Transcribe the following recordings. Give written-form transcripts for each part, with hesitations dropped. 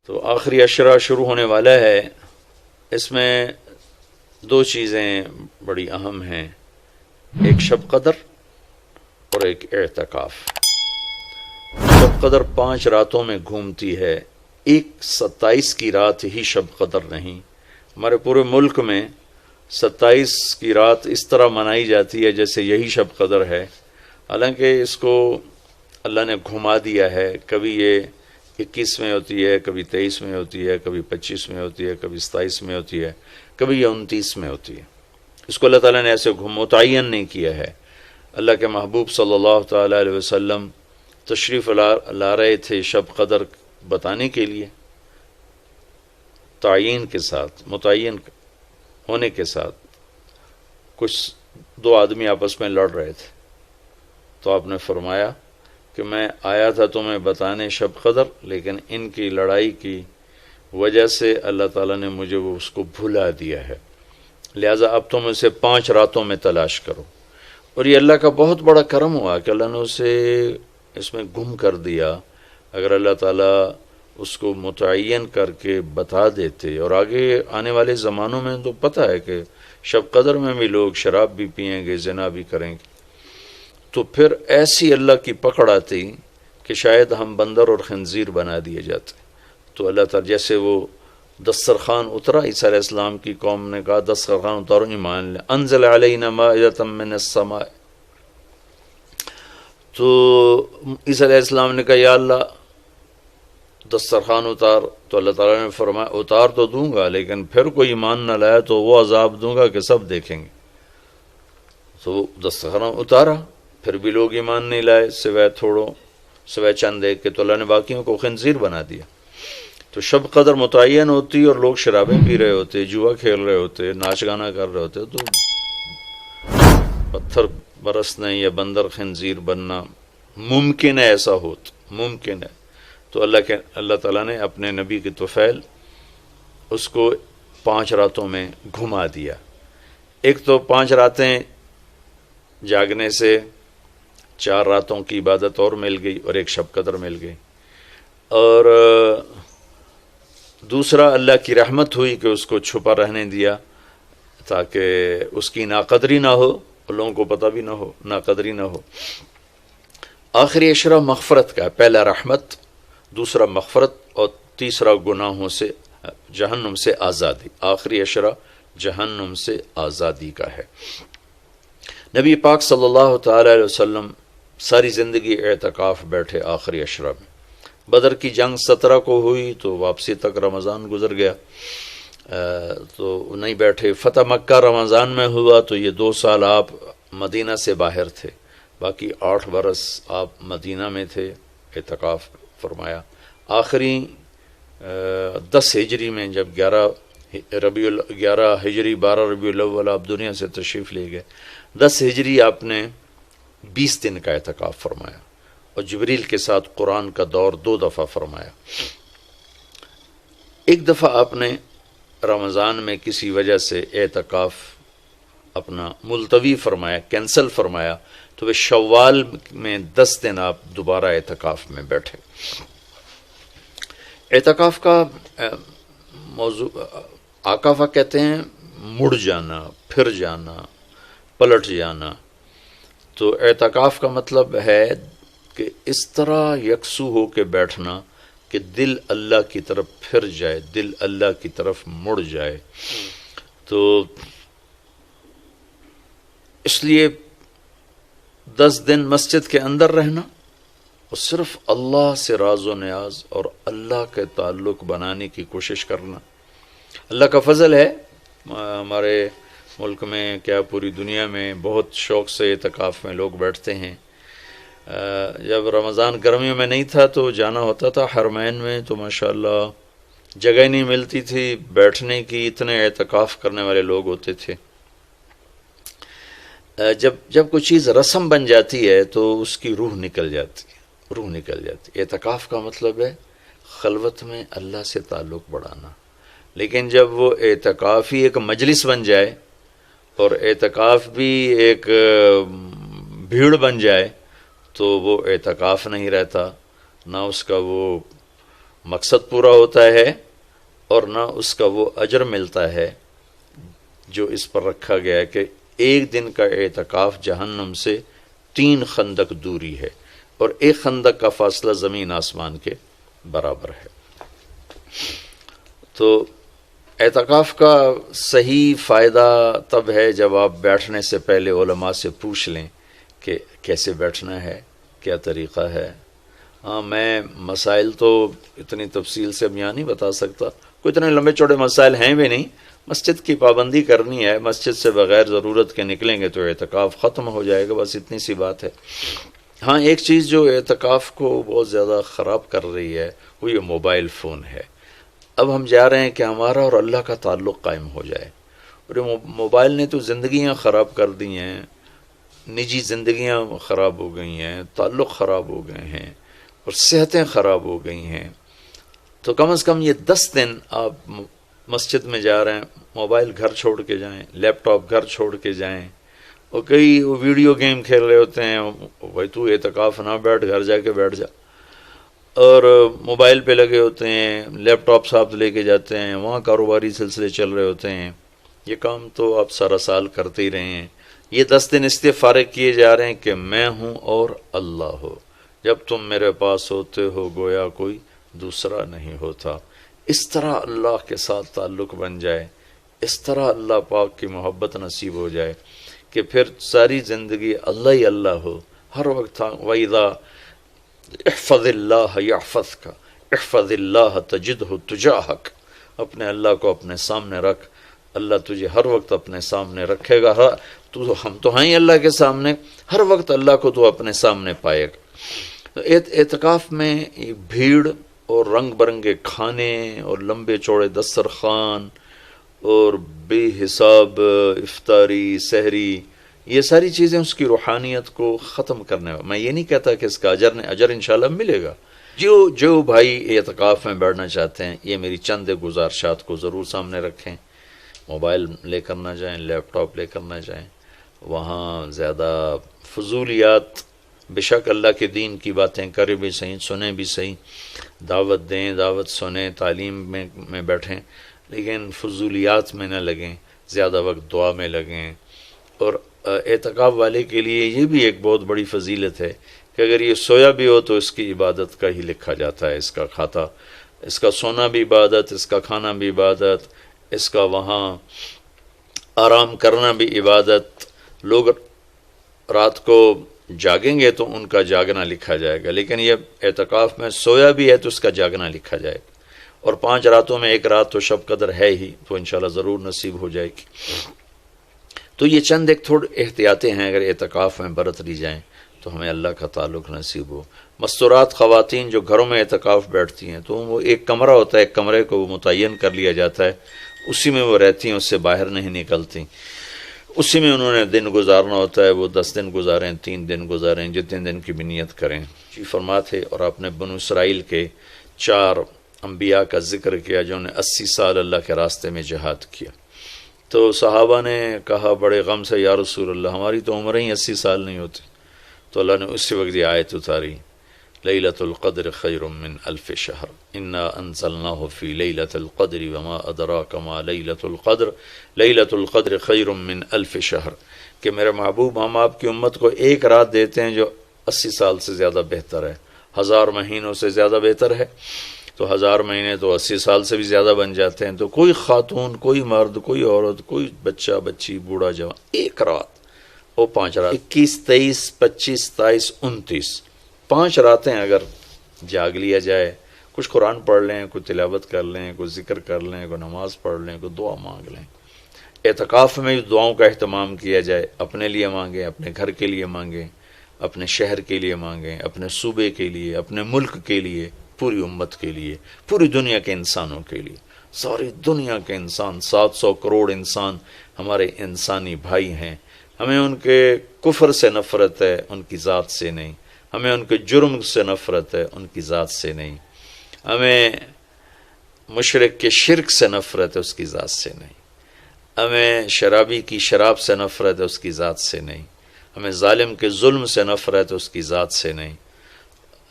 تو آخری عشرہ شروع ہونے والا ہے. اس میں دو چیزیں بڑی اہم ہیں، ایک شب قدر اور ایک اعتکاف. شب قدر 5 راتوں میں گھومتی ہے، ایک 27 کی رات ہی شب قدر نہیں. ہمارے پورے ملک میں 27 کی رات اس طرح منائی جاتی ہے جیسے یہی شب قدر ہے، حالانکہ اس کو اللہ نے گھما دیا ہے. کبھی یہ 21 میں ہوتی ہے، کبھی 23 میں ہوتی ہے، کبھی 25 میں ہوتی ہے، کبھی 27 میں ہوتی ہے، کبھی یہ 29 میں ہوتی ہے. اس کو اللہ تعالیٰ نے ایسے متعین نہیں کیا ہے. اللہ کے محبوب صلی اللہ تعالیٰ علیہ وسلم تشریف لا رہے تھے شب قدر بتانے کے لیے، تعین کے ساتھ، متعین ہونے کے ساتھ. کچھ 2 آدمی آپس میں لڑ رہے تھے تو آپ نے فرمایا کہ میں آیا تھا تمہیں بتانے شب قدر، لیکن ان کی لڑائی کی وجہ سے اللہ تعالیٰ نے مجھے اس کو بھلا دیا ہے، لہٰذا اب تم اسے 5 راتوں میں تلاش کرو. اور یہ اللہ کا بہت بڑا کرم ہوا کہ اللہ نے اسے اس میں گم کر دیا. اگر اللہ تعالیٰ اس کو متعین کر کے بتا دیتے، اور آگے آنے والے زمانوں میں تو پتہ ہے کہ شب قدر میں بھی لوگ شراب بھی پئیں گے، زنا بھی کریں گے، تو پھر ایسی اللہ کی پکڑ آتی کہ شاید ہم بندر اور خنزیر بنا دیے جاتے. تو اللہ تعالیٰ جیسے وہ دسترخوان اترا، عیسیٰ علیہ السلام کی قوم نے کہا دسترخوان اتارو ایمان لے، انزل علینا مائدۃ من السماء. تو عیسیٰ علیہ السلام نے کہا یا اللہ دسترخوان اتار. تو اللہ تعالیٰ نے فرمایا اتار تو دوں گا، لیکن پھر کوئی ایمان نہ لایا تو وہ عذاب دوں گا کہ سب دیکھیں گے. تو دسترخوان اتارا، پھر بھی لوگ ایمان نہیں لائے سوائے چند ایک کے. تو اللہ نے باقیوں کو خنزیر بنا دیا. تو شب قدر متعین ہوتی اور لوگ شرابیں پی رہے ہوتے، جوا کھیل رہے ہوتے، ناچ گانا کر رہے ہوتے، تو پتھر برسنا یا بندر خنزیر بننا ممکن ہے، ایسا ممکن ہے. تو اللہ تعالیٰ نے اپنے نبی کی طفیل اس کو 5 راتوں میں گھما دیا. ایک تو 5 راتیں جاگنے سے 4 راتوں کی عبادت اور مل گئی، اور ایک شب قدر مل گئی. اور دوسرا اللہ کی رحمت ہوئی کہ اس کو چھپا رہنے دیا تاکہ اس کی ناقدری نہ ہو اور لوگوں کو پتہ بھی نہ ہو، ناقدری نہ ہو. آخری عشرہ مغفرت کا ہے، پہلا رحمت، دوسرا مغفرت، اور تیسرا گناہوں سے، جہنم سے آزادی. آخری عشرہ جہنم سے آزادی کا ہے. نبی پاک صلی اللہ تعالی علیہ وسلم ساری زندگی اعتکاف بیٹھے آخری عشرہ میں. بدر کی جنگ 17 کو ہوئی تو واپسی تک رمضان گزر گیا، تو نہیں بیٹھے. فتح مکہ رمضان میں ہوا تو یہ 2 سال آپ مدینہ سے باہر تھے، باقی 8 برس آپ مدینہ میں تھے، اعتکاف فرمایا. آخری 10 ہجری میں جب 11 ہجری 12 ربیع الاول آپ دنیا سے تشریف لے گئے، 10 ہجری آپ نے 20 دن کا اعتکاف فرمایا، اور جبریل کے ساتھ قرآن کا دور 2 دفعہ فرمایا. ایک دفعہ آپ نے رمضان میں کسی وجہ سے اعتکاف اپنا ملتوی فرمایا، کینسل فرمایا، تو وہ شوال میں 10 دن آپ دوبارہ اعتکاف میں بیٹھے. اعتکاف کا موضوع عاکفہ کہتے ہیں مڑ جانا، پھر جانا، پلٹ جانا. تو اعتکاف کا مطلب ہے کہ اس طرح یکسو ہو کے بیٹھنا کہ دل اللہ کی طرف پھر جائے، دل اللہ کی طرف مڑ جائے. تو اس لیے 10 دن مسجد کے اندر رہنا اور صرف اللہ سے راز و نیاز اور اللہ کے تعلق بنانے کی کوشش کرنا. اللہ کا فضل ہے، ہمارے ملک میں کیا پوری دنیا میں بہت شوق سے اعتکاف میں لوگ بیٹھتے ہیں. جب رمضان گرمیوں میں نہیں تھا تو جانا ہوتا تھا حرمین میں، تو ماشاءاللہ جگہ نہیں ملتی تھی بیٹھنے کی، اتنے اعتکاف کرنے والے لوگ ہوتے تھے. جب کوئی چیز رسم بن جاتی ہے تو اس کی روح نکل جاتی. اعتکاف کا مطلب ہے خلوت میں اللہ سے تعلق بڑھانا. لیکن جب وہ اعتکاف ہی ایک مجلس بن جائے اور اعتکاف بھی ایک بھیڑ بن جائے تو وہ اعتکاف نہیں رہتا، نہ اس کا وہ مقصد پورا ہوتا ہے اور نہ اس کا وہ اجر ملتا ہے جو اس پر رکھا گیا ہے کہ ایک دن کا اعتکاف جہنم سے 3 خندق دوری ہے اور ایک خندق کا فاصلہ زمین آسمان کے برابر ہے۔ تو اعتکاف کا صحیح فائدہ تب ہے جب آپ بیٹھنے سے پہلے علماء سے پوچھ لیں کہ کیسے بیٹھنا ہے، کیا طریقہ ہے۔ ہاں، میں مسائل تو اتنی تفصیل سے اب یہاں نہیں بتا سکتا، کوئی اتنے لمبے چوڑے مسائل ہیں بھی نہیں۔ مسجد کی پابندی کرنی ہے، مسجد سے بغیر ضرورت کے نکلیں گے تو اعتکاف ختم ہو جائے گا، بس اتنی سی بات ہے۔ ہاں، ایک چیز جو اعتکاف کو بہت زیادہ خراب کر رہی ہے وہ یہ موبائل فون ہے۔ اب ہم چاہ رہے ہیں کہ ہمارا اور اللہ کا تعلق قائم ہو جائے، اور یہ موبائل نے تو زندگیاں خراب کر دی ہیں، نجی زندگیاں خراب ہو گئی ہیں، تعلق خراب ہو گئے ہیں اور صحتیں خراب ہو گئی ہیں۔ تو کم از کم یہ 10 دن آپ مسجد میں جا رہے ہیں، موبائل گھر چھوڑ کے جائیں، لیپ ٹاپ گھر چھوڑ کے جائیں، اور کئی ویڈیو گیم کھیل رہے ہوتے ہیں، بھائی تو اعتکاف نہ بیٹھ، گھر جا کے بیٹھ جا، اور موبائل پہ لگے ہوتے ہیں، لیپ ٹاپ ساتھ لے کے جاتے ہیں، وہاں کاروباری سلسلے چل رہے ہوتے ہیں۔ یہ کام تو آپ سارا سال کرتے ہی رہے ہیں۔ یہ 10 دن اس لیے فارغ کیے جا رہے ہیں کہ میں ہوں اور اللہ ہو، جب تم میرے پاس ہوتے ہو گویا کوئی دوسرا نہیں ہوتا۔ اس طرح اللہ کے ساتھ تعلق بن جائے، اس طرح اللہ پاک کی محبت نصیب ہو جائے کہ پھر ساری زندگی اللہ ہی اللہ ہو، ہر وقت۔ وَإِذَا احفظ اللہ یحفظک، احفظ اللہ تجدہ تجاہک، اپنے اللہ کو اپنے سامنے رکھ، اللہ تجھے ہر وقت اپنے سامنے رکھے گا۔ ہم تو ہیں ہی اللہ کے سامنے، ہر وقت اللہ کو تو اپنے سامنے پائے گا۔ اعتکاف میں بھیڑ اور رنگ برنگے کھانے اور لمبے چوڑے دسترخوان اور بے حساب افطاری سحری، یہ ساری چیزیں اس کی روحانیت کو ختم کرنے والا۔ میں یہ نہیں کہتا کہ اس کا اجر انشاءاللہ ملے گا۔ جو بھائی اعتکاف میں بیٹھنا چاہتے ہیں، یہ میری چند گزارشات کو ضرور سامنے رکھیں۔ موبائل لے کر نہ جائیں، لیپ ٹاپ لے کر نہ جائیں، وہاں زیادہ فضولیات، بے شک اللہ کے دین کی باتیں کریں بھی صحیح، سنیں بھی صحیح، دعوت دیں، دعوت سنیں، تعلیم میں بیٹھیں، لیکن فضولیات میں نہ لگیں، زیادہ وقت دعا میں لگیں۔ اور اعتکاف والے کے لیے یہ بھی ایک بہت بڑی فضیلت ہے کہ اگر یہ سویا بھی ہو تو اس کی عبادت کا ہی لکھا جاتا ہے، اس کا کھاتا، اس کا سونا بھی عبادت، اس کا کھانا بھی عبادت، اس کا وہاں آرام کرنا بھی عبادت۔ لوگ رات کو جاگیں گے تو ان کا جاگنا لکھا جائے گا، لیکن یہ اعتکاف میں سویا بھی ہے تو اس کا جاگنا لکھا جائے گا۔ اور 5 راتوں میں ایک رات تو شب قدر ہے ہی، تو انشاءاللہ ضرور نصیب ہو جائے گی۔ تو یہ چند ایک تھوڑے احتیاطیں ہیں، اگر اعتکاف میں برت لی جائیں تو ہمیں اللہ کا تعلق نصیب ہو۔ مستورات خواتین جو گھروں میں اعتکاف بیٹھتی ہیں تو وہ ایک کمرہ ہوتا ہے، ایک کمرے کو وہ متعین کر لیا جاتا ہے، اسی میں وہ رہتی ہیں، اس سے باہر نہیں نکلتی، اسی میں انہوں نے دن گزارنا ہوتا ہے۔ وہ 10 دن گزاریں، 3 دن گزاریں، جتنے دن کی بھی نیت کریں۔ فرماتے اور آپ نے بنو اسرائیل کے 4 انبیاء کا ذکر کیا جنہوں نے 80 سال اللہ کے راستے میں جہاد کیا۔ تو صحابہ نے کہا بڑے غم سے، یا رسول اللہ ہماری تو عمریں ہی 80 سال نہیں ہوتی۔ تو اللہ نے اسی وقت یہ آیت اتاری، لیلۃ القدر خیر من الف شہر انا انزلناہ فی لیلۃ القدر وما ادراک ما لیلۃ القدر لیلۃ القدر خیر من الف شہر، کہ میرے محبوب ہم آپ کی امت کو ایک رات دیتے ہیں جو 80 سال سے زیادہ بہتر ہے، 1000 مہینوں سے زیادہ بہتر ہے۔ تو 1000 مہینے تو 80 سال سے بھی زیادہ بن جاتے ہیں۔ تو کوئی خاتون، کوئی مرد، کوئی عورت، کوئی بچہ بچی، بوڑھا جوان، ایک رات، وہ 5 رات، 21 23 25 27 29، 5 راتیں اگر جاگ لیا جائے، کچھ قرآن پڑھ لیں، کوئی تلاوت کر لیں، کوئی ذکر کر لیں، کوئی نماز پڑھ لیں، کوئی دعا مانگ لیں۔ اعتکاف میں دعاؤں کا اہتمام کیا جائے، اپنے لیے مانگیں، اپنے گھر کے لیے مانگیں، اپنے شہر کے لیے مانگیں، اپنے صوبے کے لیے، اپنے ملک کے لیے، پوری امت کے لیے، پوری دنیا کے انسانوں کے لیے۔ ساری دنیا کے انسان، 700 کروڑ انسان ہمارے انسانی بھائی ہیں۔ ہمیں ان کے کفر سے نفرت ہے، ان کی ذات سے نہیں۔ ہمیں ان کے جرم سے نفرت ہے، ان کی ذات سے نہیں۔ ہمیں مشرک کے شرک سے نفرت ہے، اس کی ذات سے نہیں۔ ہمیں شرابی کی شراب سے نفرت ہے، اس کی ذات سے نہیں۔ ہمیں ظالم کے ظلم سے نفرت ہے، اس کی ذات سے نہیں۔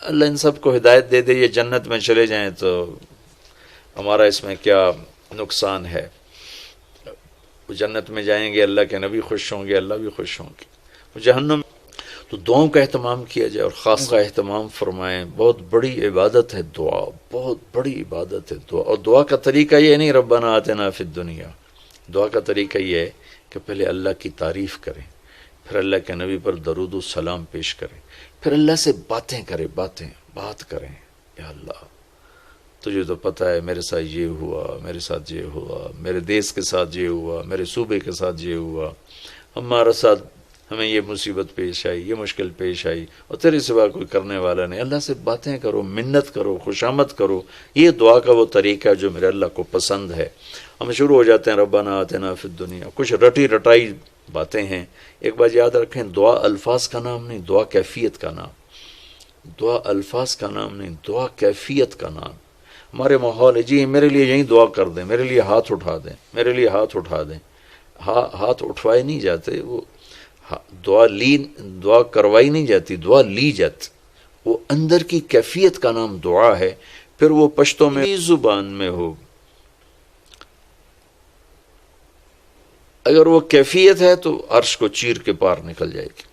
اللہ ان سب کو ہدایت دے دے، یہ جنت میں چلے جائیں تو ہمارا اس میں کیا نقصان ہے؟ وہ جنت میں جائیں گے، اللہ کے نبی خوش ہوں گے، اللہ بھی خوش ہوں گے۔ وہ جہنم، تو دعاؤں کا اہتمام کیا جائے اور خاص کا اہتمام فرمائیں۔ بہت بڑی عبادت ہے دعا، بہت بڑی عبادت ہے دعا۔ اور دعا کا طریقہ یہ نہیں ربنا آتنا فی الدنیا، دعا کا طریقہ یہ ہے کہ پہلے اللہ کی تعریف کریں، پھر اللہ کے نبی پر درود و سلام پیش کریں، پھر اللہ سے باتیں کریں، بات کریں۔ یا اللہ تجھے تو پتہ ہے میرے ساتھ یہ ہوا، میرے ساتھ یہ ہوا، میرے دیس کے ساتھ یہ ہوا، میرے صوبے کے ساتھ یہ ہوا، ہمارا ساتھ ہمیں یہ مصیبت پیش آئی، یہ مشکل پیش آئی، اور تیرے سوا کوئی کرنے والا نہیں۔ اللہ سے باتیں کرو، منت کرو، خوشامد کرو۔ یہ دعا کا وہ طریقہ ہے جو میرے اللہ کو پسند ہے۔ ہم شروع ہو جاتے ہیں ربنا آتنا فی الدنیا، کچھ رٹی رٹائی باتیں ہیں۔ ایک بات یاد رکھیں، دعا الفاظ کا نام نہیں، دعا کیفیت کا نام۔ دعا الفاظ کا نام نہیں، دعا کیفیت کا نام۔ ہمارے ماحول ہے جی میرے لیے یہیں دعا کر دیں، میرے لیے ہاتھ اٹھا دیں، میرے لیے ہاتھ اٹھا دیں۔ ہاتھ اٹھوائے نہیں جاتے، وہ دعا کروائی نہیں جاتی، دعا لی جاتی۔ وہ اندر کی کیفیت کا نام دعا ہے۔ پھر وہ پشتوں میں زبان میں ہو، اگر وہ کیفیت ہے تو عرش کو چیر کے پار نکل جائے گی۔